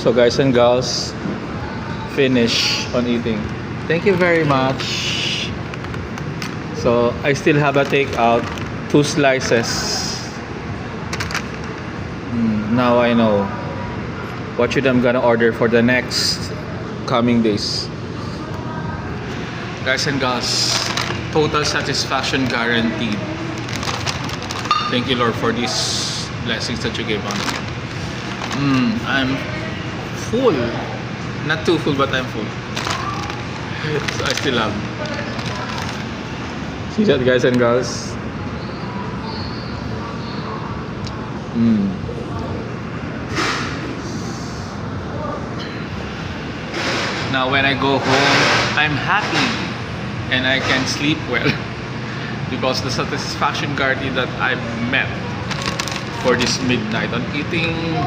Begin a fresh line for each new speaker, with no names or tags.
So guys and girls, finish on eating. Thank you very much. So I still have a takeout, 2 slices. Now I know what should I'm gonna order for the next coming days. Guys and girls, total satisfaction guaranteed. Thank you, Lord, for these blessings that you gave us. I'm full. Not too full, but I'm full. So I still have. See that, guys and girls? Now when I go home, I'm happy and I can sleep well because the satisfaction guarantee that I've met for this midnight on eating